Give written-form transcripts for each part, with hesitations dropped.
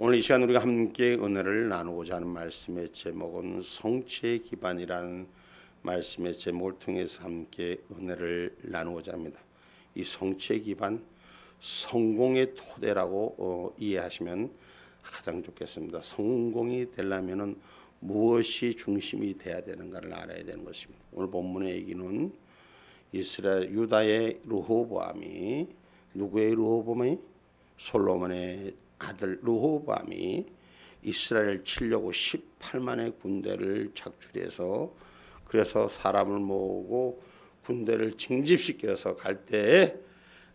오늘 이 시간 우리가 함께 은혜를 나누고자 하는 말씀의 제목은 성취의 기반이라는 말씀의 제목을 통해서 함께 은혜를 나누고자 합니다. 이 성취의 기반, 성공의 토대라고 이해하시면 가장 좋겠습니다. 성공이 되려면은 무엇이 중심이 돼야 되는가를 알아야 되는 것입니다. 오늘 본문의 얘기는 이스라엘 유다의 르호보암이, 누구의 르호보암이? 솔로몬의 아들 르호보암이 이스라엘을 치려고 18만의 군대를 작출해서, 그래서 사람을 모으고 군대를 징집시켜서 갈 때에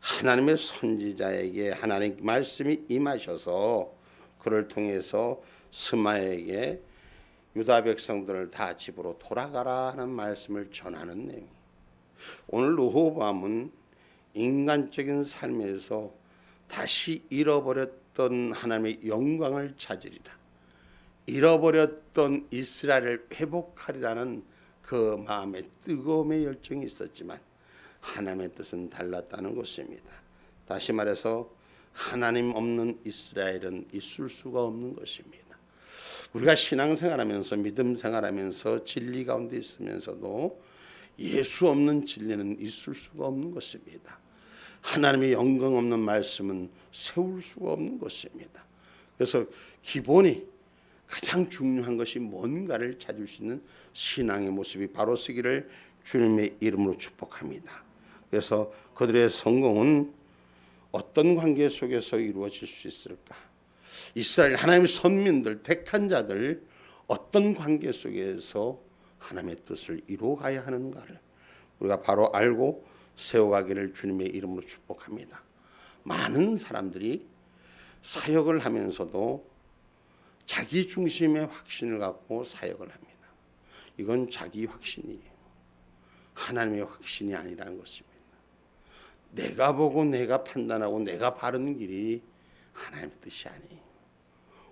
하나님의 선지자에게 하나님 말씀이 임하셔서 그를 통해서 스마에게 유다 백성들을 다 집으로 돌아가라 하는 말씀을 전하는 내용. 오늘 르호보암은 인간적인 삶에서 다시 잃어버렸던 하나님의 영광을 찾으리라, 잃어버렸던 이스라엘을 회복하리라는 그 마음의 뜨거움의 열정이 있었지만 하나님의 뜻은 달랐다는 것입니다. 다시 말해서 하나님 없는 이스라엘은 있을 수가 없는 것입니다. 우리가 신앙생활하면서 믿음 생활하면서 진리 가운데 있으면서도 예수 없는 진리는 있을 수가 없는 것입니다. 하나님의 영광 없는 말씀은 세울 수가 없는 것입니다. 그래서 기본이 가장 중요한 것이 뭔가를 찾을 수 있는 신앙의 모습이 바로 서기를 주님의 이름으로 축복합니다. 그래서 그들의 성공은 어떤 관계 속에서 이루어질 수 있을까? 이스라엘 하나님의 선민들, 택한 자들 어떤 관계 속에서 하나님의 뜻을 이루어가야 하는가를 우리가 바로 알고 세워가기를 주님의 이름으로 축복합니다. 많은 사람들이 사역을 하면서도 자기 중심의 확신을 갖고 사역을 합니다. 이건 자기 확신이에요. 하나님의 확신이 아니라는 것입니다. 내가 보고 내가 판단하고 내가 바른 길이 하나님의 뜻이 아니에요.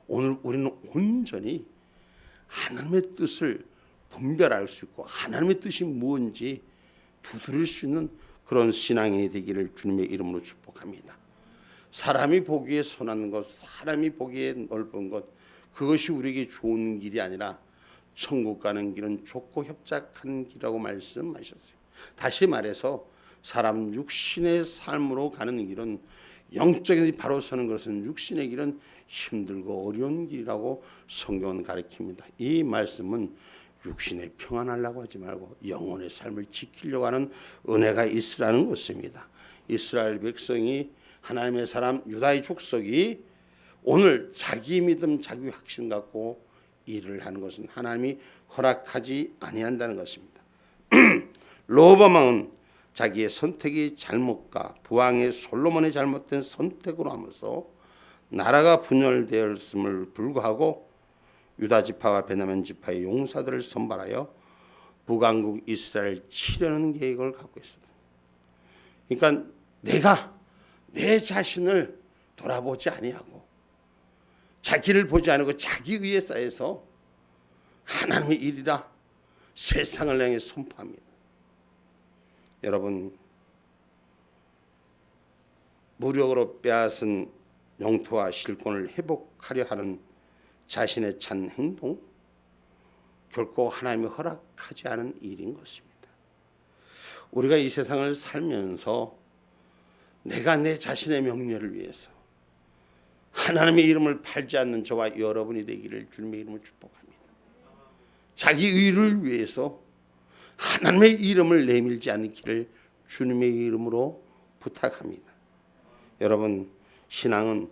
오늘 우리는 온전히 하나님의 뜻을 분별할 수 있고 하나님의 뜻이 무엇인지 두드릴 수 있는 그런 신앙인이 되기를 주님의 이름으로 축복합니다. 사람이 보기에 선한 것, 사람이 보기에 넓은 것, 그것이 우리에게 좋은 길이 아니라 천국 가는 길은 좁고 협착한 길이라고 말씀하셨어요. 다시 말해서 사람 육신의 삶으로 가는 길은, 영적인 바로 서는 것은 육신의 길은 힘들고 어려운 길이라고 성경은 가르칩니다. 이 말씀은 육신의 평안하려고 하지 말고 영혼의 삶을 지키려고 하는 은혜가 있으라는 것입니다. 이스라엘 백성이, 하나님의 사람 유다의 족속이 오늘 자기 믿음, 자기 확신 갖고 일을 하는 것은 하나님이 허락하지 아니한다는 것입니다. 르호보암은 자기의 선택이 잘못과 부왕의 솔로몬의 잘못된 선택으로 하면서 나라가 분열되었음을 불구하고 유다 지파와 베냐민 지파의 용사들을 선발하여 북왕국 이스라엘 치려는 계획을 갖고 있었다. 그러니까 내가 내 자신을 돌아보지 아니하고 자기를 보지 않고 자기 의에 쌓여서 하나님의 일이라 세상을 향해 선포합니다. 여러분, 무력으로 빼앗은 영토와 실권을 회복하려 하는 자신의 찬 행동, 결코 하나님이 허락하지 않은 일인 것입니다. 우리가 이 세상을 살면서 내가 내 자신의 명예를 위해서 하나님의 이름을 팔지 않는 저와 여러분이 되기를 주님의 이름으로 축복합니다. 자기 의를 위해서 하나님의 이름을 내밀지 않기를 주님의 이름으로 부탁합니다. 여러분, 신앙은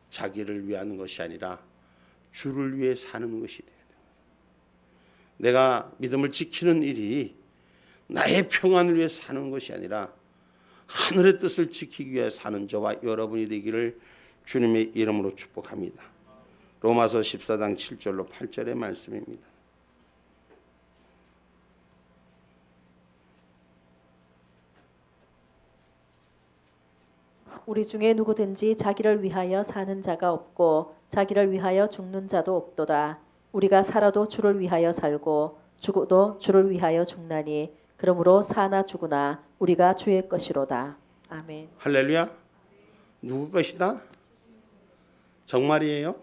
자기를 위하는 것이 아니라 주를 위해 사는 것이 돼야 돼요. 내가 믿음을 지키는 일이 나의 평안을 위해 사는 것이 아니라 하늘의 뜻을 지키기 위해 사는 저와 여러분이 되기를 주님의 이름으로 축복합니다. 로마서 14장 7절로 8절의 말씀입니다. 우리 중에 누구든지 자기를 위하여 사는 자가 없고 자기를 위하여 죽는 자도 없도다. 우리가 살아도 주를 위하여 살고 죽어도 주를 위하여 죽나니 그러므로 사나 죽으나 우리가 주의 것이로다. 아멘. 할렐루야. 누구 것이다? 정말이에요?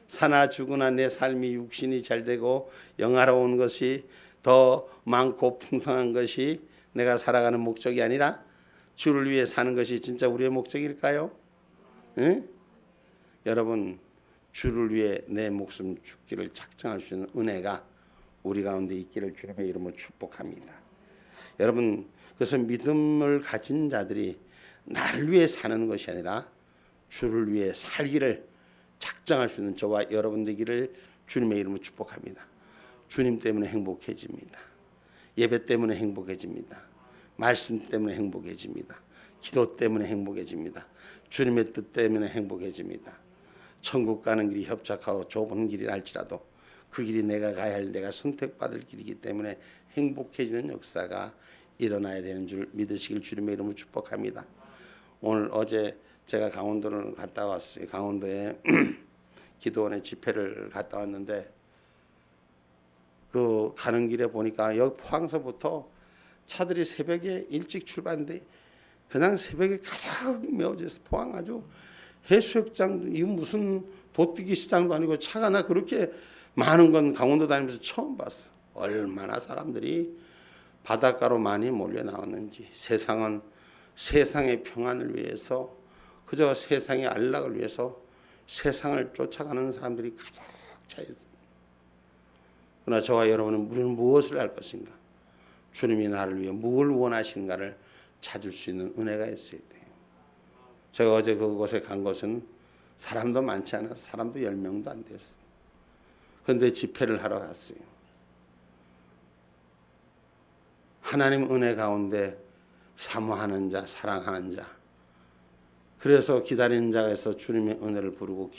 사나 죽으나 내 삶이 육신이 잘되고 영화로운 것이 더 많고 풍성한 것이 내가 살아가는 목적이 아니라 주를 위해 사는 것이 진짜 우리의 목적일까요? 응? 여러분, 주를 위해 내 목숨 죽기를 작정할 수 있는 은혜가 우리 가운데 있기를 주님의 이름으로 축복합니다. 여러분, 그래서 믿음을 가진 자들이 나를 위해 사는 것이 아니라 주를 위해 살기를 작정할 수 있는 저와 여러분 되기를 주님의 이름으로 축복합니다. 주님 때문에 행복해집니다. 예배 때문에 행복해집니다. 말씀 때문에 행복해집니다. 기도 때문에 행복해집니다. 주님의 뜻 때문에 행복해집니다. 천국 가는 길이 협착하고 좁은 길이 할지라도 그 길이 내가 가야 할 내가 선택받을 길이기 때문에 행복해지는 역사가 일어나야 되는 줄 믿으시길 주님의 이름으로 축복합니다. 오늘 어제 제가 강원도를 갔다 왔어요. 강원도에 기도원에 집회를 갔다 왔는데 그 가는 길에 보니까 여기 포항서부터 차들이 새벽에 일찍 출발인데 그냥 새벽에 가장 메워져서 포항 아주 해수욕장도 이 무슨 도뜨기 시장도 아니고 차가 나 그렇게 많은 건 강원도 다니면서 처음 봤어. 얼마나 사람들이 바닷가로 많이 몰려 나왔는지. 세상은 세상의 평안을 위해서 그저 세상의 안락을 위해서 세상을 쫓아가는 사람들이 가득 차 있습니다. 그러나 저와 여러분은 우리는 무엇을 할 것인가? 주님이 나를 위해 뭘 원하시는가를 찾을 수 있는 은혜가 있어야 돼요. 제가 어제 그곳에 간 것은 사람도 많지 않아서 사람도 10명도 안 됐어요. 그런데 집회를 하러 갔어요. 하나님 은혜 가운데 사모하는 자, 사랑하는 자, 그래서 기다리는 자에서 주님의 은혜를 부르고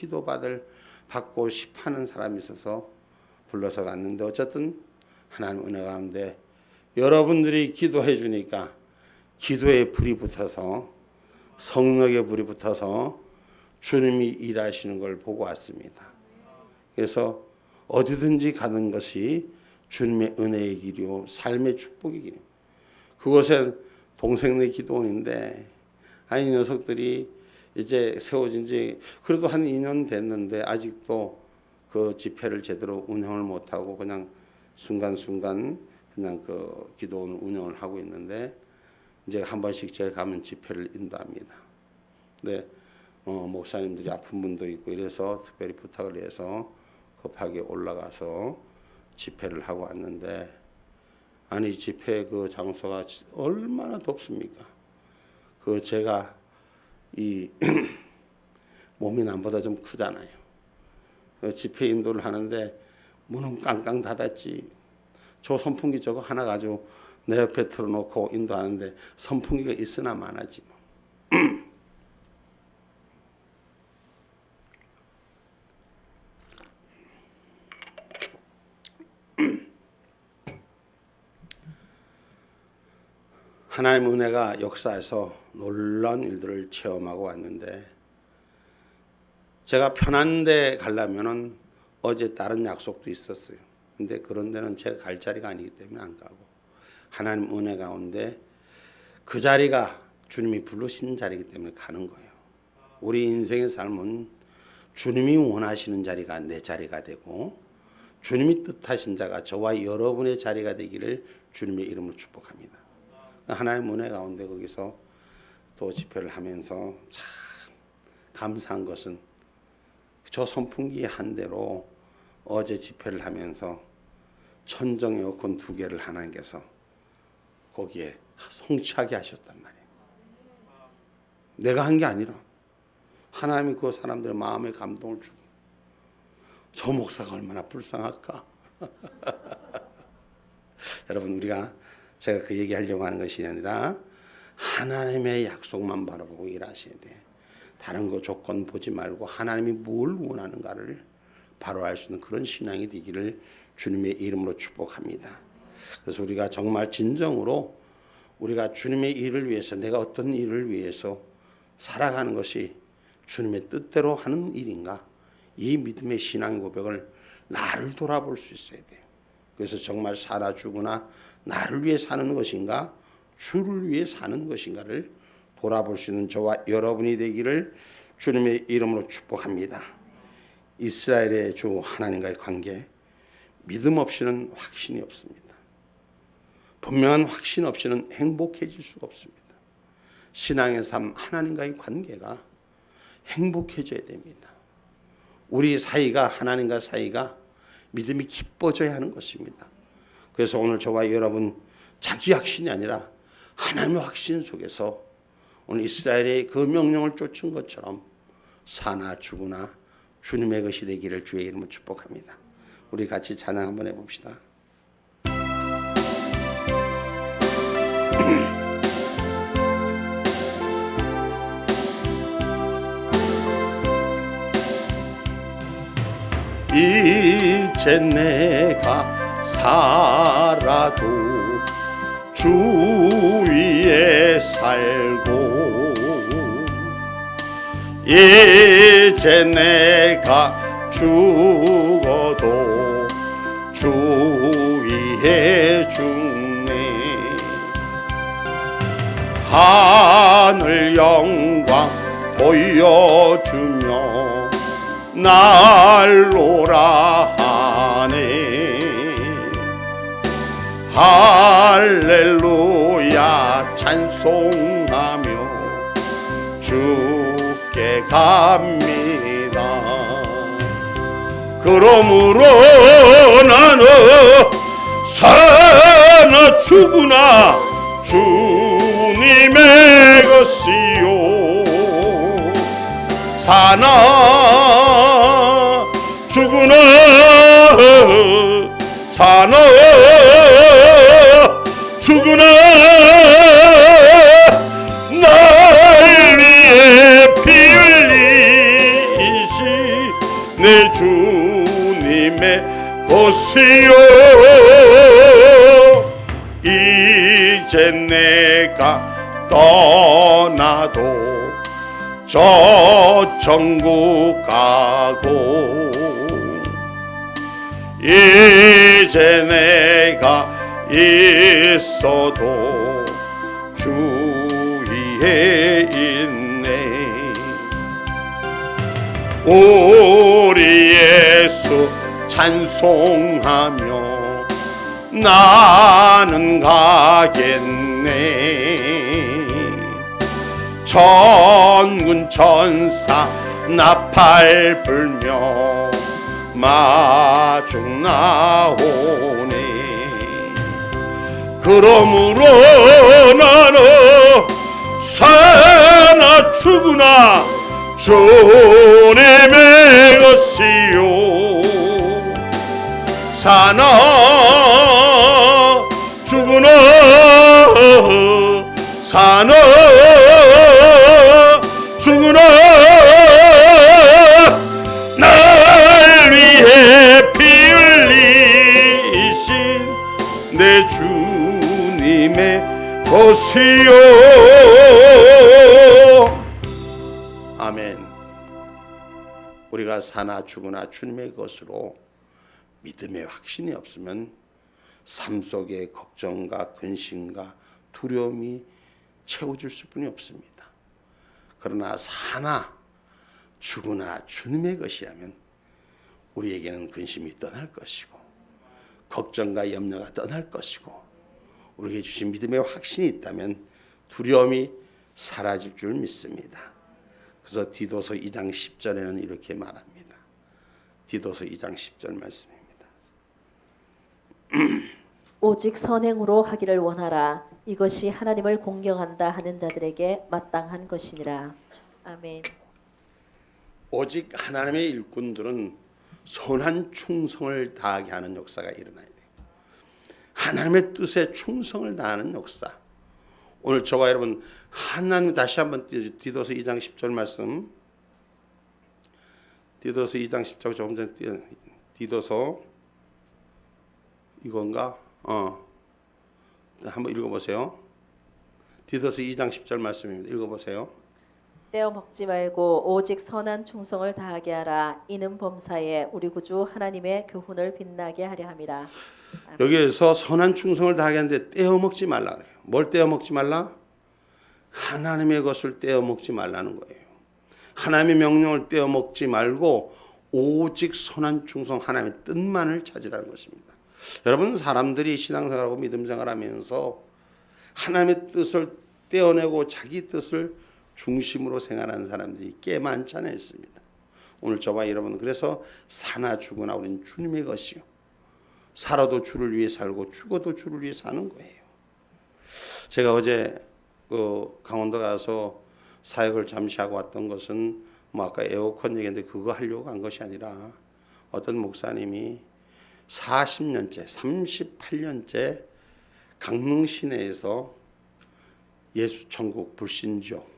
받고 싶어하는 사람이 있어서 불러서 갔는데 어쨌든 하나님 은혜 가운데 여러분들이 기도해 주니까 기도에 불이 붙어서 성령의 불이 붙어서 주님이 일하시는 걸 보고 왔습니다. 그래서 어디든지 가는 것이 주님의 은혜의 길이요 삶의 축복의 길이요. 그곳에 동생네 기도원인데 아니 녀석들이 이제 세워진 지 그래도 한 2년 됐는데 아직도 그 집회를 제대로 운영을 못하고 그냥 순간순간 그냥 그 기도원 운영을 하고 있는데 이제 한 번씩 제가 가면 집회를 인도합니다. 근데 목사님들이 아픈 분도 있고 이래서 특별히 부탁을 해서 급하게 올라가서 집회를 하고 왔는데 아니 집회 그 장소가 얼마나 덥습니까? 그 제가 이 몸이 남보다 좀 크잖아요. 그 집회 인도를 하는데 문은 깡깡 닫았지. 저 선풍기 저거 하나 가지고 내 옆에 틀어놓고 인도하는데 선풍기가 있으나 마나지 뭐. 하나님의 은혜가 역사에서 놀라운 일들을 체험하고 왔는데 제가 편한 데 가려면은 어제 다른 약속도 있었어요. 근데 그런 데는 제가 갈 자리가 아니기 때문에 안 가고 하나님 은혜 가운데 그 자리가 주님이 부르신 자리이기 때문에 가는 거예요. 우리 인생의 삶은 주님이 원하시는 자리가 내 자리가 되고 주님이 뜻하신 자가 저와 여러분의 자리가 되기를 주님의 이름으로 축복합니다. 하나님 은혜 가운데 거기서 또 집회를 하면서 참 감사한 것은 저 선풍기 한 대로 어제 집회를 하면서 천정 에어컨 2개를 하나님께서 거기에 성취하게 하셨단 말이에요. 내가 한 게 아니라 하나님이 그 사람들의 마음에 감동을 주고 저 목사가 얼마나 불쌍할까. 여러분 우리가 제가 그 얘기하려고 하는 것이 아니라 하나님의 약속만 바라보고 일하셔야 돼. 다른 거 조건 보지 말고 하나님이 뭘 원하는가를 바로 알 수 있는 그런 신앙이 되기를 주님의 이름으로 축복합니다. 그래서 우리가 정말 진정으로 우리가 주님의 일을 위해서 내가 어떤 일을 위해서 살아가는 것이 주님의 뜻대로 하는 일인가, 이 믿음의 신앙 고백을 나를 돌아볼 수 있어야 돼요. 그래서 정말 살아 죽으나 나를 위해 사는 것인가 주를 위해 사는 것인가를 돌아볼 수 있는 저와 여러분이 되기를 주님의 이름으로 축복합니다. 이스라엘의 주 하나님과의 관계, 믿음 없이는 확신이 없습니다. 분명한 확신 없이는 행복해질 수가 없습니다. 신앙의 삶, 하나님과의 관계가 행복해져야 됩니다. 우리 사이가, 하나님과 사이가 믿음이 깊어져야 하는 것입니다. 그래서 오늘 저와 여러분 자기 확신이 아니라 하나님의 확신 속에서 오늘 이스라엘의 그 명령을 쫓은 것처럼 사나 죽으나 주님의 것이 되기를 주의 이름으로 축복합니다. 우리 같이 찬양 한번 해봅시다. 이제 내가 살아도 주 위에 살고 이제 내가 죽어도 주 위에 죽네. 하늘 영광 보여주며 날로라 하네. 할렐루야 찬송하며 주께 갑니다. 그러므로 나는 사나 죽으나 주님의 것이요 사나 죽으나 사나 죽으나 날 위해 피 흘리시 내 주님의 것이요 이제 내가 떠나도 저 천국 가고 이제 내가 있어도 주 위에 있네. 우리 예수 찬송하며 나는 가겠네. 천군 천사 나팔 불며 마중 나오네. 그러므로 나는 사나 죽으나 주님의 것이요 사나 죽으나 사나 죽으나 날 위해 피 흘리신 내 주님의 것이요 아멘. 우리가 사나 죽으나 주님의 것으로 믿음의 확신이 없으면 삶 속에 걱정과 근심과 두려움이 채워줄 수뿐이 없습니다. 그러나 사나 죽으나 주님의 것이라면 우리에게는 근심이 떠날 것이고 걱정과 염려가 떠날 것이고 우리에게 주신 믿음의 확신이 있다면 두려움이 사라질 줄 믿습니다. 그래서 디도서 2장 10절에는 이렇게 말합니다. 디도서 2장 10절 말씀입니다. 오직 선행으로 하기를 원하라. 이것이 하나님을 공경한다 하는 자들에게 마땅한 것이니라. 아멘. 오직 하나님의 일꾼들은 선한 충성을 다하게 하는 역사가 일어나야 돼요. 하나님의 뜻에 충성을 다하는 역사. 오늘 저와 여러분 하나님 다시 한번 디도서 2장 10절 말씀. 디도서 2장 10절 조금 전에 디도서 이건가? 한번 읽어보세요. 디도서 2장 10절 말씀입니다. 읽어보세요. 떼어 먹지 말고 오직 선한 충성을 다하게 하라. 이는 범사에 우리 구주 하나님의 교훈을 빛나게 하려 함이라. 아멘. 여기에서 선한 충성을 다하게 하는데 떼어 먹지 말라 그래요. 뭘 떼어 먹지 말라? 하나님의 것을 떼어 먹지 말라는 거예요. 하나님의 명령을 떼어 먹지 말고 오직 선한 충성 하나님의 뜻만을 찾으라는 것입니다. 여러분, 사람들이 신앙생활하고 믿음생활하면서 하나님의 뜻을 떼어내고 자기 뜻을 중심으로 생활하는 사람들이 꽤 많지 않아 있습니다. 오늘 저와 여러분은 그래서 사나 죽으나 우리는 주님의 것이요, 살아도 주를 위해 살고 죽어도 주를 위해 사는 거예요. 제가 어제 강원도 가서 사역을 잠시 하고 왔던 것은 아까 에어컨 얘기했는데 그거 하려고 간 것이 아니라 어떤 목사님이 40년째 38년째 강릉 시내에서 예수 천국 불신족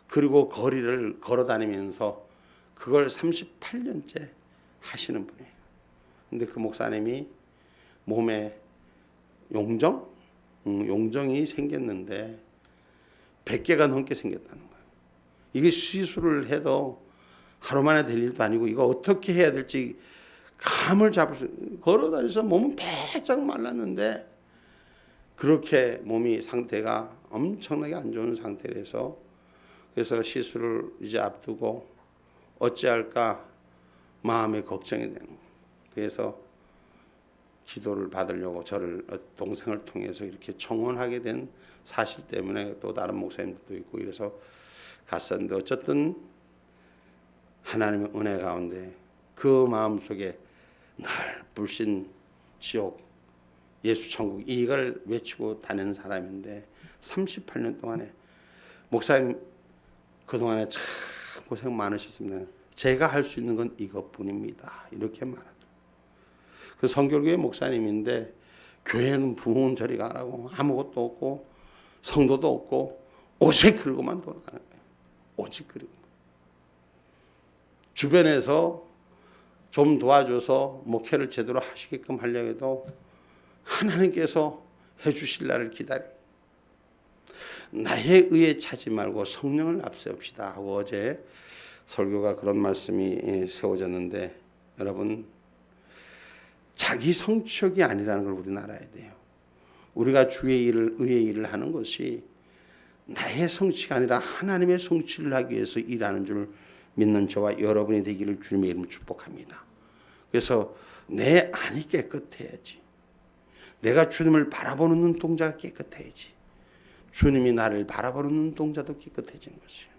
그리고 거리를 걸어 다니면서 그걸 38년째 하시는 분이에요. 근데 그 목사님이 몸에 용정이 생겼는데 100개가 넘게 생겼다는 거예요. 이게 시술을 해도 하루 만에 될 일도 아니고 이거 어떻게 해야 될지 감을 잡을 수, 걸어 다니면서 몸은 바짝 말랐는데 그렇게 몸이 상태가 엄청나게 안 좋은 상태라서 그래서 시술을 이제 앞두고 어찌할까 마음에 걱정이 되는 거예요. 그래서 기도를 받으려고 저를 동생을 통해서 이렇게 청원하게 된 사실 때문에 또 다른 목사님들도 있고 이래서 갔었는데 어쨌든 하나님의 은혜 가운데 그 마음속에 늘 불신 지옥 예수 천국 이걸 외치고 다니는 사람인데 38년 동안에 목사님 그동안에 참 고생 많으셨습니다. 제가 할 수 있는 건 이것뿐입니다. 이렇게 말하죠. 그 성결교회 목사님인데 교회는 부흥 저리 가라고 아무것도 없고 성도도 없고 오직 그러고만 돌아가는 거예요. 오직 그리고 주변에서 좀 도와줘서 목회를 제대로 하시게끔 하려고 해도 하나님께서 해주실 날을 기다려 나에 의해 차지 말고 성령을 앞세웁시다 하고 어제 설교가 그런 말씀이 세워졌는데 여러분 자기 성취욕이 아니라는 걸 우리는 알아야 돼요. 우리가 주의 일을 의의 일을 하는 것이 나의 성취가 아니라 하나님의 성취를 하기 위해서 일하는 줄 믿는 저와 여러분이 되기를 주님의 이름으로 축복합니다. 그래서 내 안이 깨끗해야지. 내가 주님을 바라보는 눈동자가 깨끗해야지. 주님이 나를 바라보는 눈동자도 깨끗해지는 것이에요.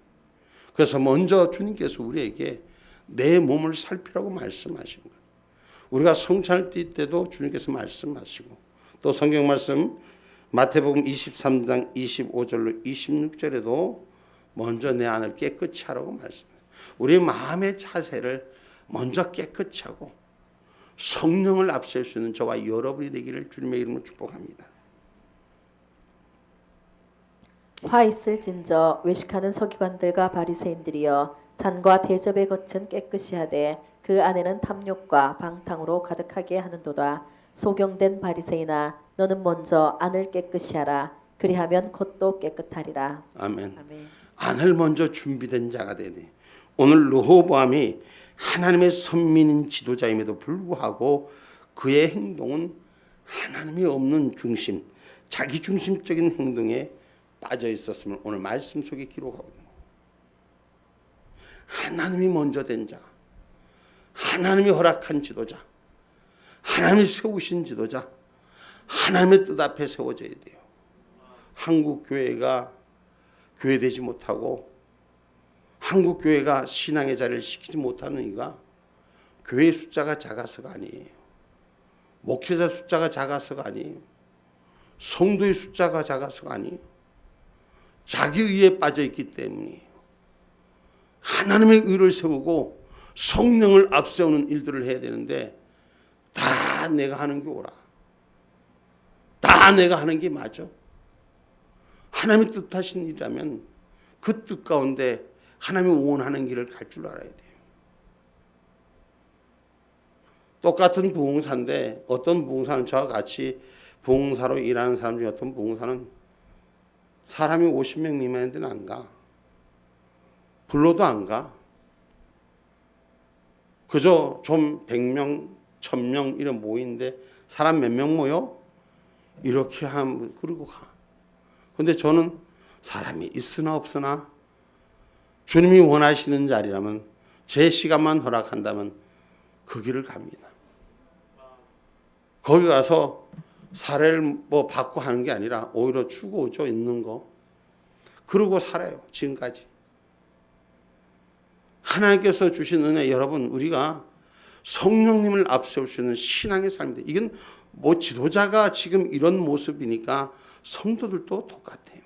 그래서 먼저 주님께서 우리에게 내 몸을 살피라고 말씀하신 거예요. 우리가 성찬을 뛸 때도 주님께서 말씀하시고 또 성경 말씀 마태복음 23장 25절로 26절에도 먼저 내 안을 깨끗이 하라고 말씀해요. 우리 마음의 자세를 먼저 깨끗이 하고 성령을 앞세울 수 있는 저와 여러분이 되기를 주님의 이름으로 축복합니다. 화 있을진저 외식하는 서기관들과 바리새인들이여 잔과 대접의 겉은 깨끗이 하되 그 안에는 탐욕과 방탕으로 가득하게 하는도다. 소경된 바리새인아 너는 먼저 안을 깨끗이 하라. 그리하면 겉도 깨끗하리라. 아멘. 아멘. 안을 먼저 준비된 자가 되네. 오늘 르호보암이 하나님의 선민인 지도자임에도 불구하고 그의 행동은 하나님이 없는 중심, 자기 중심적인 행동에 빠져 있었음을 오늘 말씀 속에 기록하거든요. 하나님이 먼저 된 자, 하나님이 허락한 지도자, 하나님이 세우신 지도자, 하나님의 뜻 앞에 세워져야 돼요. 한국 교회가 교회되지 못하고 한국 교회가 신앙의 자리를 지키지 못하는 이유가 교회 숫자가 작아서가 아니에요. 목회자 숫자가 작아서가 아니에요. 성도의 숫자가 작아서가 아니에요. 자기 의에 빠져 있기 때문이에요. 하나님의 의를 세우고 성령을 앞세우는 일들을 해야 되는데 다 내가 하는 게 옳아. 다 내가 하는 게 맞아. 하나님의 뜻하신 일이라면 그 뜻 가운데 하나님이 원하는 길을 갈 줄 알아야 돼요. 똑같은 부흥사인데 어떤 부흥사는 저와 같이 부흥사로 일하는 사람 중에 어떤 부흥사는 사람이 50명 미만인 데는 안 가. 불러도 안 가. 그저 좀 100명, 1000명 이런 모이는데 사람 몇 명 모여? 이렇게 하면 그러고 가. 근데 저는 사람이 있으나 없으나 주님이 원하시는 자리라면 제 시간만 허락한다면 그 길을 갑니다. 거기 가서 사례를 뭐 받고 하는 게 아니라 오히려 주고 오죠. 있는 거. 그러고 살아요. 지금까지. 하나님께서 주신 은혜, 여러분, 우리가 성령님을 앞세울 수 있는 신앙의 삶인데, 이건 뭐 지도자가 지금 이런 모습이니까 성도들도 똑같아요.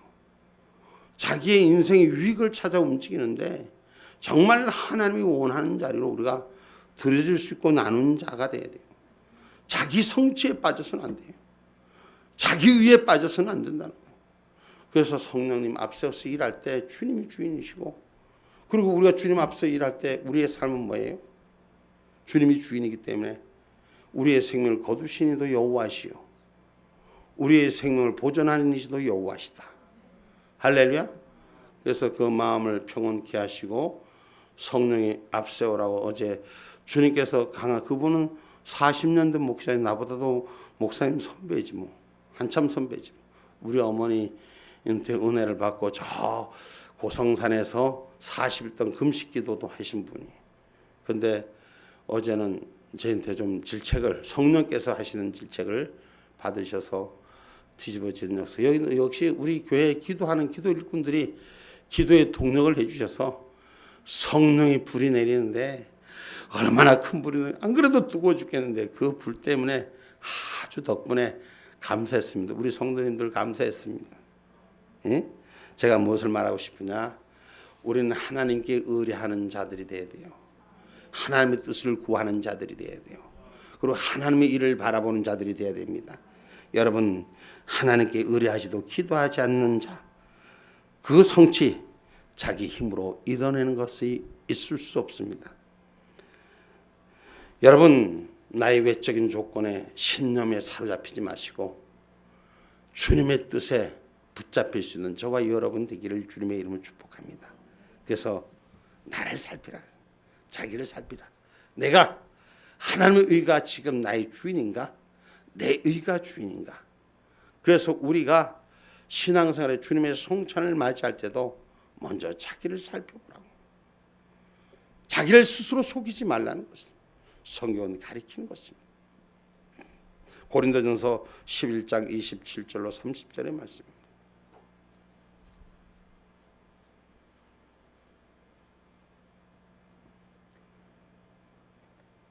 자기의 인생의 유익을 찾아 움직이는데 정말 하나님이 원하는 자리로 우리가 들여줄 수 있고 나누는 자가 돼야 돼요. 자기 성취에 빠져서는 안 돼요. 자기 의에 빠져서는 안 된다는 거예요. 그래서 성령님 앞세워서 일할 때 주님이 주인이시고, 그리고 우리가 주님 앞서 일할 때 우리의 삶은 뭐예요? 주님이 주인이기 때문에 우리의 생명을 거두신 이도 여호와시요, 우리의 생명을 보존하는 이시도 여호와시다. 할렐루야. 그래서 그 마음을 평온케 하시고 성령이 앞세우라고 어제 주님께서 그분은 40년 된 목사님, 나보다도 목사님 선배지 뭐, 한참 선배지. 우리 어머니 은혜를 받고 저 고성산에서 40일 동안 금식기도도 하신 분이. 근데 어제는 저한테 좀 질책을, 성령께서 하시는 질책을 받으셔서 뒤집어진 역사. 여기 역시 우리 교회 기도하는 기도 일꾼들이 기도에 동력을 해주셔서 성령이 불이 내리는데 얼마나 큰 불이 내리는데, 안 그래도 뜨거워 죽겠는데 그 불 때문에 아주 덕분에 감사했습니다. 우리 성도님들 감사했습니다. 예? 제가 무엇을 말하고 싶으냐, 우리는 하나님께 의뢰하는 자들이 돼야 돼요. 하나님의 뜻을 구하는 자들이 돼야 돼요. 그리고 하나님의 일을 바라보는 자들이 돼야 됩니다. 여러분, 하나님께 의뢰하지도 기도하지 않는 자, 그 성취 자기 힘으로 이뤄내는 것이 있을 수 없습니다. 여러분, 나의 외적인 조건에 신념에 사로잡히지 마시고 주님의 뜻에 붙잡힐 수 있는 저와 여러분 되기를 주님의 이름으로 축복합니다. 그래서 나를 살피라, 자기를 살피라. 내가 하나님의 의가 지금 나의 주인인가? 내 의가 주인인가? 그래서 우리가 신앙생활에 주님의 성찬을 맞이할 때도 먼저 자기를 살펴보라고. 자기를 스스로 속이지 말라는 것은 성경은 가리키는 것입니다. 고린도전서 11장 27절로 30절의 말씀입니다.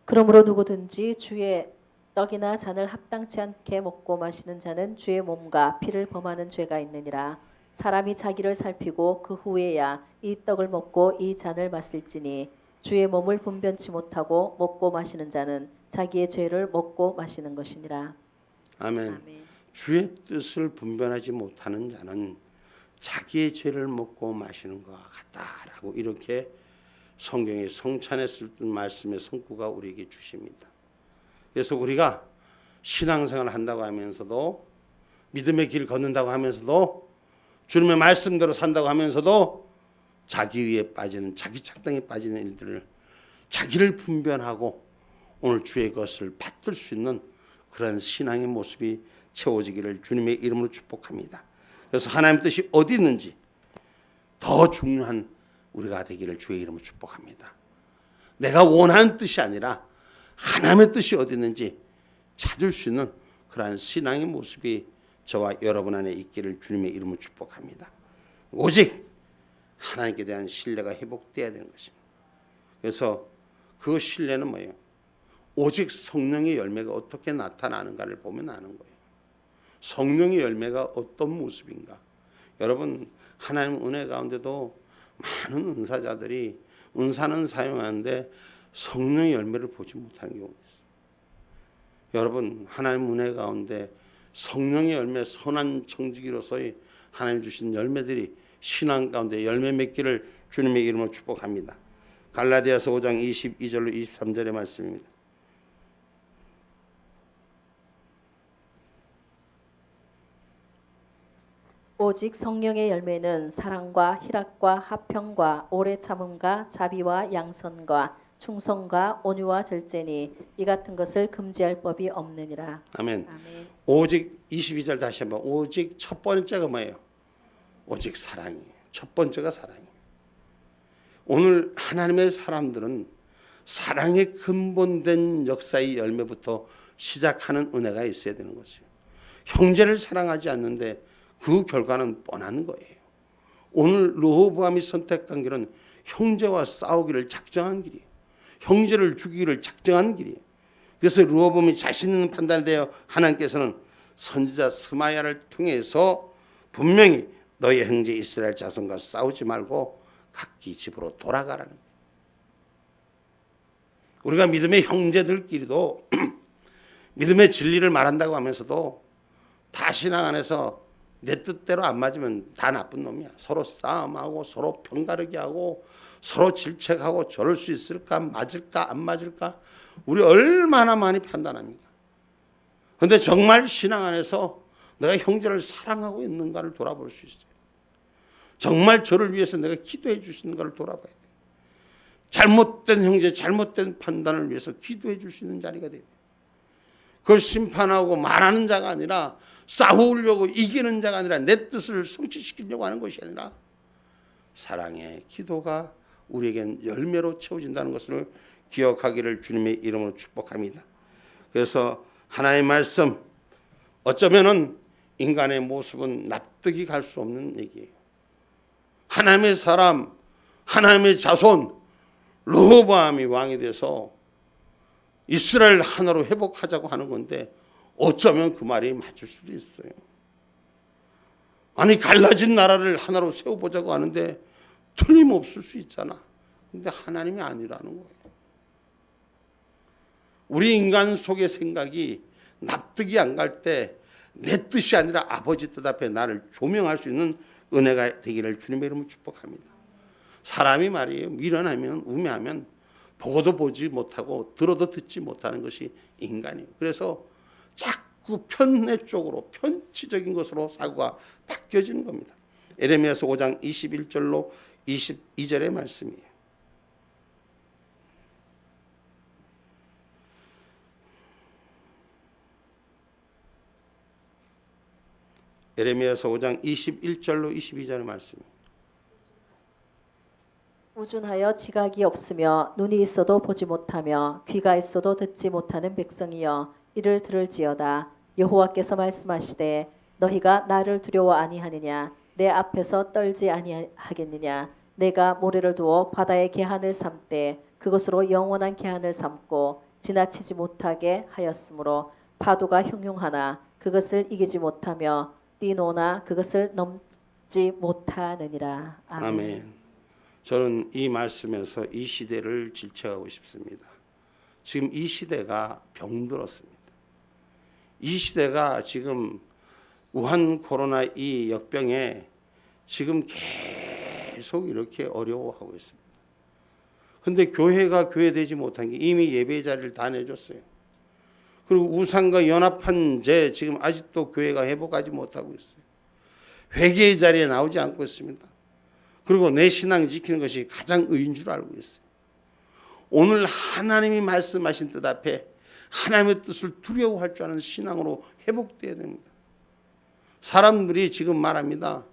그러므로 누구든지 주의 떡이나 잔을 합당치 않게 먹고 마시는 자는 주의 몸과 피를 범하는 죄가 있느니라. 사람이 자기를 살피고 그 후에야 이 떡을 먹고 이 잔을 마실지니 주의 몸을 분변치 못하고 먹고 마시는 자는 자기의 죄를 먹고 마시는 것이니라. 아멘. 아멘. 주의 뜻을 분별하지 못하는 자는 자기의 죄를 먹고 마시는 것과 같다라고 이렇게 성경에 성찬에 쓸 말씀의 성구가 우리에게 주십니다. 그래서 우리가 신앙생활을 한다고 하면서도, 믿음의 길 걷는다고 하면서도, 주님의 말씀대로 산다고 하면서도 자기 의에 빠지는, 자기 착당에 빠지는 일들을, 자기를 분별하고 오늘 주의 것을 받들 수 있는 그런 신앙의 모습이 채워지기를 주님의 이름으로 축복합니다. 그래서 하나님 뜻이 어디 있는지 더 중요한 우리가 되기를 주의 이름으로 축복합니다. 내가 원하는 뜻이 아니라 하나님의 뜻이 어디 있는지 찾을 수 있는 그러한 신앙의 모습이 저와 여러분 안에 있기를 주님의 이름으로 축복합니다. 오직 하나님께 대한 신뢰가 회복돼야 되는 것입니다. 그래서 그 신뢰는 뭐예요? 오직 성령의 열매가 어떻게 나타나는가를 보면 아는 거예요. 성령의 열매가 어떤 모습인가. 여러분, 하나님 은혜 가운데도 많은 은사자들이 은사는 사용하는데 성령의 열매를 보지 못하는 경우가 있어요. 여러분, 하나님 은혜 가운데 성령의 열매, 선한 청지기로서의 하나님 주신 열매들이 신앙 가운데 열매 맺기를 주님의 이름으로 축복합니다. 갈라디아서 5장 22절로 23절의 말씀입니다. 오직 성령의 열매는 사랑과 희락과 화평과 오래 참음과 자비와 양선과 충성과 온유와 절제니 이 같은 것을 금지할 법이 없느니라. 아멘. 아멘. 오직 22절 다시 한번. 오직 첫 번째가 뭐예요? 오직 사랑이에요. 첫 번째가 사랑이에요. 오늘 하나님의 사람들은 사랑의 근본된 역사의 열매부터 시작하는 은혜가 있어야 되는 거죠. 형제를 사랑하지 않는데 그 결과는 뻔한 거예요. 오늘 르호보암이 선택한 길은 형제와 싸우기를 작정한 길이에요. 형제를 죽이기를 작정한 길이에요. 그래서 르호보암이 자신 있는 판단에 대해 하나님께서는 선지자 스마야를 통해서 분명히 너희 형제 이스라엘 자손과 싸우지 말고 각기 집으로 돌아가라는 거예요. 우리가 믿음의 형제들끼리도 믿음의 진리를 말한다고 하면서도 다 신앙 안에서 내 뜻대로 안 맞으면 다 나쁜 놈이야. 서로 싸움하고 서로 편가르기 하고 서로 질책하고 저럴 수 있을까, 맞을까 안 맞을까, 우리 얼마나 많이 판단합니까? 그런데 정말 신앙 안에서 내가 형제를 사랑하고 있는가를 돌아볼 수 있어요. 정말 저를 위해서 내가 기도해 주시는가를 돌아봐야 돼요. 잘못된 형제, 잘못된 판단을 위해서 기도해 줄 수 있는 자리가 돼야 돼요. 그걸 심판하고 말하는 자가 아니라, 싸우려고 이기는 자가 아니라, 내 뜻을 성취시키려고 하는 것이 아니라 사랑의 기도가 우리에겐 열매로 채워진다는 것을 기억하기를 주님의 이름으로 축복합니다. 그래서 하나님의 말씀, 어쩌면은 인간의 모습은 납득이 갈 수 없는 얘기예요. 하나님의 사람, 하나님의 자손 르호보암이 왕이 돼서 이스라엘 하나로 회복하자고 하는 건데 어쩌면 그 말이 맞을 수도 있어요. 아니 갈라진 나라를 하나로 세워보자고 하는데 틀림없을 수 있잖아. 근데 하나님이 아니라는 거예요. 우리 인간 속의 생각이 납득이 안 갈 때 내 뜻이 아니라 아버지 뜻 앞에 나를 조명할 수 있는 은혜가 되기를 주님의 이름으로 축복합니다. 사람이 말이에요. 미련하면 우매하면 보고도 보지 못하고 들어도 듣지 못하는 것이 인간이에요. 그래서 자꾸 편내 쪽으로 편취적인 것으로 사고가 바뀌어지는 겁니다. 에레미야서 5장 21절로 22절의 말씀이에요. 에레미야서 5장 21절로 22절의 말씀이에요. 우준하여 지각이 없으며 눈이 있어도 보지 못하며 귀가 있어도 듣지 못하는 백성이여 이를 들을지어다. 여호와께서 말씀하시되 너희가 나를 두려워 아니하느냐, 내 앞에서 떨지 아니하겠느냐. 내가 모래를 두어 바다의 개한을 삼되 그것으로 영원한 개한을 삼고 지나치지 못하게 하였으므로 파도가 흉흉하나 그것을 이기지 못하며 뛰노나 그것을 넘지 못하느니라. 아멘. 아멘. 저는 이 말씀에서 이 시대를 질책하고 싶습니다. 지금 이 시대가 병들었습니다. 이 시대가 지금 우한 코로나 이 역병에 지금 계속 이렇게 어려워하고 있습니다. 그런데 교회가 교회되지 못한 게 이미 예배 자리를 다 내줬어요. 그리고 우상과 연합한 죄 지금 아직도 교회가 회복하지 못하고 있어요. 회개의 자리에 나오지 않고 있습니다. 그리고 내 신앙 지키는 것이 가장 의인 줄 알고 있어요. 오늘 하나님이 말씀하신 뜻 앞에 하나님의 뜻을 두려워할 줄 아는 신앙으로 회복돼야 됩니다. 사람들이 지금 말합니다.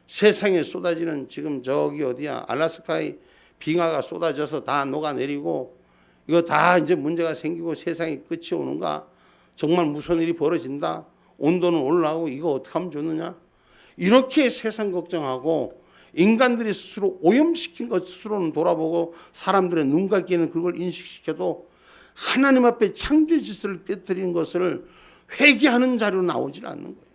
세상에 쏟아지는 지금 저기 어디야 알라스카의 빙하가 쏟아져서 다 녹아내리고 이거 다 이제 문제가 생기고 세상에 끝이 오는가? 정말 무서운 일이 벌어진다. 온도는 올라가고 이거 어떻게 하면 좋느냐? 이렇게 세상 걱정하고 인간들이 스스로 오염시킨 것 스스로는 돌아보고 사람들의 눈과 귀에는 그걸 인식시켜도 하나님 앞에 창조의 질서를 깨뜨리는 것을 회개하는 자료로 나오질 않는 거예요.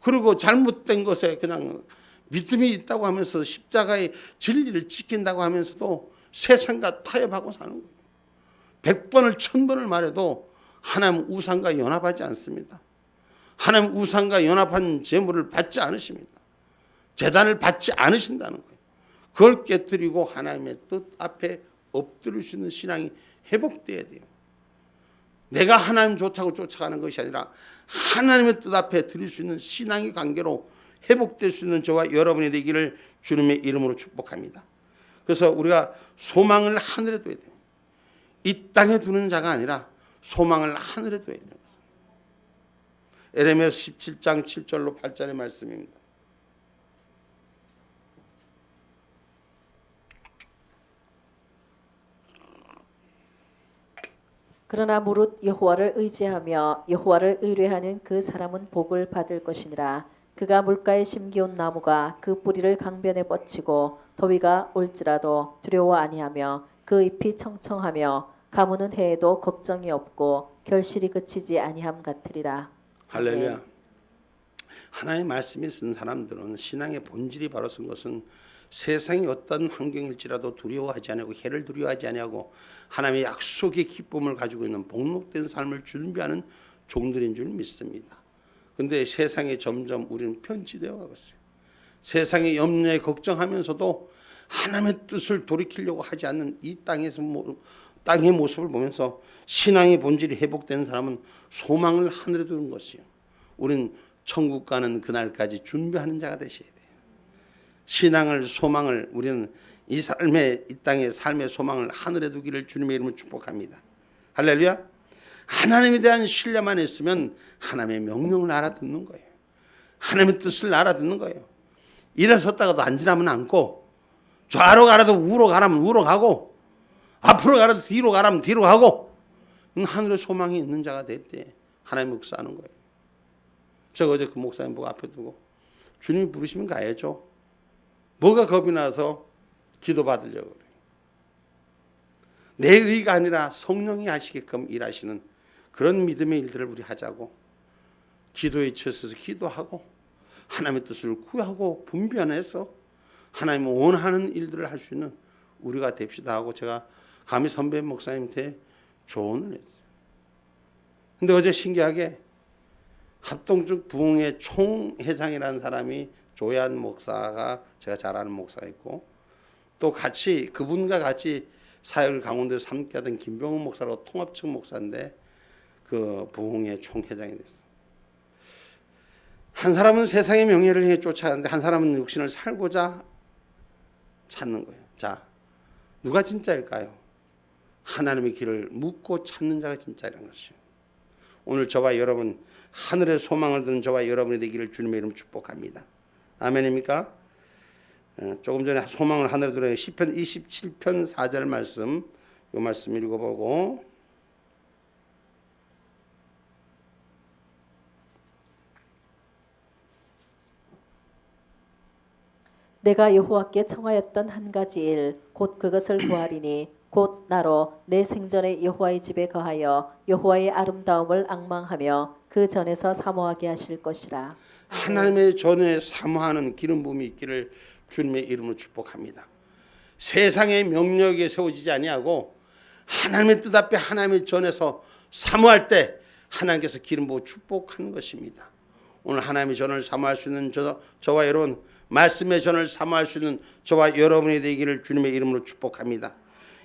그리고 잘못된 것에 그냥 믿음이 있다고 하면서 십자가의 진리를 지킨다고 하면서도 세상과 타협하고 사는 거예요. 100번을 1000번을 말해도 하나님 우상과 연합하지 않습니다. 하나님 우상과 연합한 제물을 받지 않으십니다. 제단을 받지 않으신다는 거예요. 그걸 깨뜨리고 하나님의 뜻 앞에 엎드릴 수 있는 신앙이 회복돼야 돼요. 내가 하나님 좋다고 쫓아가는 것이 아니라 하나님의 뜻 앞에 드릴 수 있는 신앙의 관계로 회복될 수 있는 저와 여러분이 되기를 주님의 이름으로 축복합니다. 그래서 우리가 소망을 하늘에 둬야 돼요. 이 땅에 두는 자가 아니라 소망을 하늘에 둬야 돼요. 에레미야서 17장 7절로 8절의 말씀입니다. 그러나 무릇 여호와를 의지하며 여호와를 의뢰하는 그 사람은 복을 받을 것이니라. 그가 물가에 심기온 나무가 그 뿌리를 강변에 뻗치고 더위가 올지라도 두려워 아니하며 그 잎이 청청하며 가무는 해에도 걱정이 없고 결실이 그치지 아니함 같으리라. 할렐루야. 하나님의 말씀이 쓴 사람들은 신앙의 본질이 바로 쓴 것은 세상이 어떤 환경일지라도 두려워하지 아니하고 해를 두려워하지 아니하고 하나님의 약속의 기쁨을 가지고 있는 복록된 삶을 준비하는 종들인 줄 믿습니다. 그런데 세상에 점점 우리는 편취되어 가고 있어요. 세상의 염려에 걱정하면서도 하나님의 뜻을 돌이키려고 하지 않는 이 땅의 모습을 보면서 신앙의 본질이 회복되는 사람은 소망을 하늘에 두는 것이요. 우리는 천국 가는 그날까지 준비하는 자가 되셔야 돼요. 신앙을 소망을 우리는 이 땅의 삶의 소망을 하늘에 두기를 주님의 이름으로 축복합니다. 할렐루야. 하나님에 대한 신뢰만 있으면 하나님의 명령을 알아듣는 거예요. 하나님의 뜻을 알아듣는 거예요. 일어섰다가도 앉으라면 앉고, 좌로 가라도 우로 가라면 우로 가고, 앞으로 가라도 뒤로 가라면 뒤로 가고, 하늘의 소망이 있는 자가 될 때 하나님 역사하는 거예요. 저 어제 그 목사님 보고 앞에 두고 주님이 부르시면 가야죠. 뭐가 겁이 나서 기도받으려고 그래요. 내 의가 아니라 성령이 하시게끔 일하시는 그런 믿음의 일들을 우리 하자고, 기도에 치서서 기도하고 하나님의 뜻을 구하고 분별해서 하나님 원하는 일들을 할 수 있는 우리가 됩시다 하고 제가 감히 선배 목사님한테 조언을 했어요. 근데 어제 신기하게 합동적 부흥회 총회장이라는 사람이 조혜한 목사가 제가 잘 아는 목사가 있고, 또 같이 그분과 같이 사역을 강원도에서 함께 하던 김병훈 목사라고 통합측 목사인데 그 부흥회 총회장이 됐어요. 한 사람은 세상의 명예를 향해 쫓아가는데 한 사람은 육신을 살고자 찾는 거예요. 자, 누가 진짜일까요? 하나님의 길을 묻고 찾는 자가 진짜라는 것이요. 오늘 저와 여러분 하늘의 소망을 두는 저와 여러분이 되기를 주님의 이름 축복합니다. 아멘입니까? 조금 전에 소망을 하늘에 두는 시편 27편 4절 말씀, 이 말씀 읽어보고 내가 여호와께 청하였던 한 가지 일 곧 그것을 구하리니 곧 나로 내 생전에 여호와의 집에 거하여 여호와의 아름다움을 앙망하며 그 전에서 사모하게 하실 것이라. 하나님의 전에 사모하는 기름 부음이 있기를 주님의 이름으로 축복합니다. 세상의 명령에 세워지지 아니하고 하나님의 뜻 앞에 하나님의 전에서 사모할 때 하나님께서 기름 부어 축복하는 것입니다. 오늘 하나님의 전을 사모할 수 있는 저와 여러분, 말씀의 전을 사모할 수 있는 저와 여러분이 되기를 주님의 이름으로 축복합니다.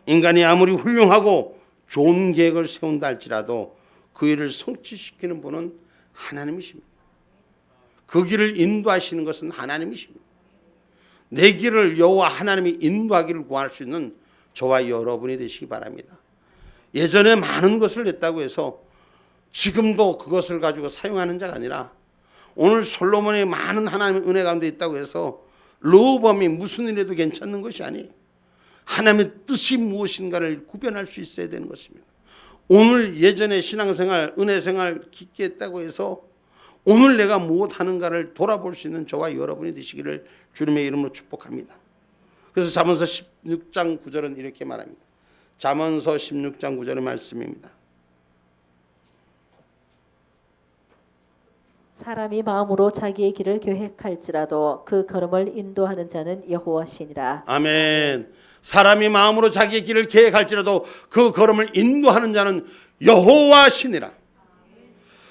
인간이 아무리 훌륭하고 좋은 계획을 세운다 할지라도 그 일을 성취시키는 분은 하나님이십니다. 그 길을 인도하시는 것은 하나님이십니다. 내 길을 여호와 하나님이 인도하기를 구할 수 있는 저와 여러분이 되시기 바랍니다. 예전에 많은 것을 냈다고 해서 지금도 그것을 가지고 사용하는 자가 아니라, 오늘 솔로몬의 많은 하나님의 은혜 가운데 있다고 해서 르호보암이 무슨 일해도 괜찮은 것이 아니에요. 하나님의 뜻이 무엇인가를 구별할 수 있어야 되는 것입니다. 오늘 예전에 신앙생활, 은혜생활 깊게 했다고 해서 오늘 내가 무엇하는가를 돌아볼 수 있는 저와 여러분이 되시기를 주님의 이름으로 축복합니다. 그래서 잠언서 16장 9절은 이렇게 말합니다. 잠언서 16장 9절의 말씀입니다. 사람이 마음으로 자기의 길을 계획할지라도 그 걸음을 인도하는 자는 여호와시니라. 아멘. 사람이 마음으로 자기의 길을 계획할지라도 그 걸음을 인도하는 자는 여호와시니라.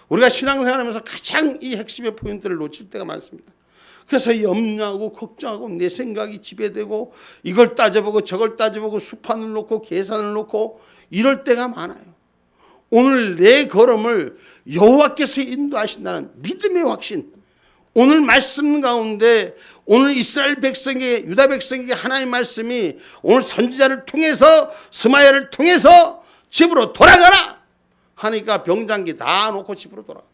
우리가 신앙생활하면서 가장 이 핵심의 포인트를 놓칠 때가 많습니다. 그래서 염려하고 걱정하고 내 생각이 지배되고 이걸 따져보고 저걸 따져보고 수판을 놓고 계산을 놓고 이럴 때가 많아요. 오늘 내 걸음을 여호와께서 인도하신다는 믿음의 확신, 오늘 말씀 가운데 오늘 이스라엘 백성에게, 유다 백성에게 하나님의 말씀이 오늘 선지자를 통해서, 스마야를 통해서 집으로 돌아가라 하니까 병장기 다 놓고 집으로 돌아가.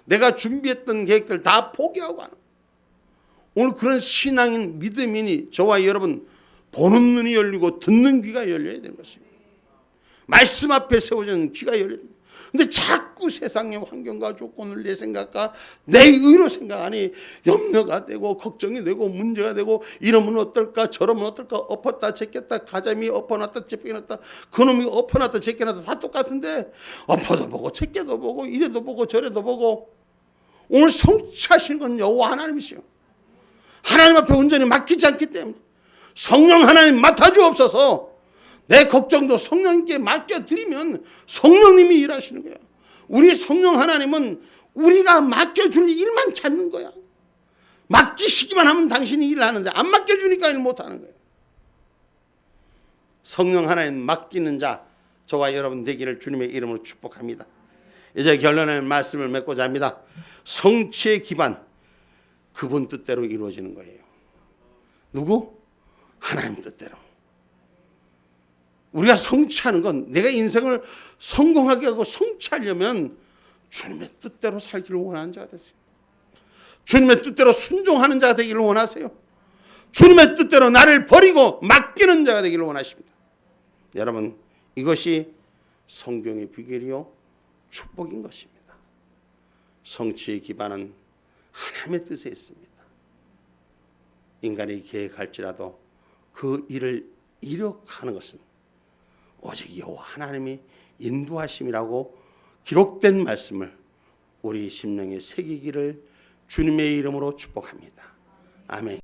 내가 준비했던 계획들 다 포기하고 하는. 오늘 그런 신앙인 믿음이니 저와 여러분 보는 눈이 열리고 듣는 귀가 열려야 되는 것입니다. 말씀 앞에 세워진 귀가 열린. 근데 자꾸 세상의 환경과 조건을 내 생각과 내 의로 생각하니 염려가 되고 걱정이 되고 문제가 되고 이러면 어떨까 저러면 어떨까 엎었다 제꼈다 가자미 엎어놨다 제껴놨다 그놈이 엎어놨다 제껴놨다 다 똑같은데 엎어도 보고 제껴도 보고 이래도 보고 저래도 보고 오늘 성취하시는 건 여호와 하나님이시오. 하나님 앞에 온전히 맡기지 않기 때문에 성령 하나님 맡아주옵소서. 내 걱정도 성령님께 맡겨드리면 성령님이 일하시는 거야. 우리 성령 하나님은 우리가 맡겨줄 일만 찾는 거야. 맡기시기만 하면 당신이 일을 하는데 안 맡겨주니까 일 못하는 거야. 성령 하나님 맡기는 자 저와 여러분 되기를 주님의 이름으로 축복합니다. 이제 결론의 말씀을 맺고자 합니다. 성취의 기반 그분 뜻대로 이루어지는 거예요. 누구? 하나님 뜻대로. 우리가 성취하는 건 내가 인생을 성공하게 하고 성취하려면 주님의 뜻대로 살기를 원하는 자가 되세요. 주님의 뜻대로 순종하는 자가 되기를 원하세요. 주님의 뜻대로 나를 버리고 맡기는 자가 되기를 원하십니다. 여러분 이것이 성경의 비결이요 축복인 것입니다. 성취의 기반은 하나님의 뜻에 있습니다. 인간이 계획할지라도 그 일을 이룩하는 것은 오직 여호와 하나님이 인도하심이라고 기록된 말씀을 우리 심령에 새기기를 주님의 이름으로 축복합니다. 아멘.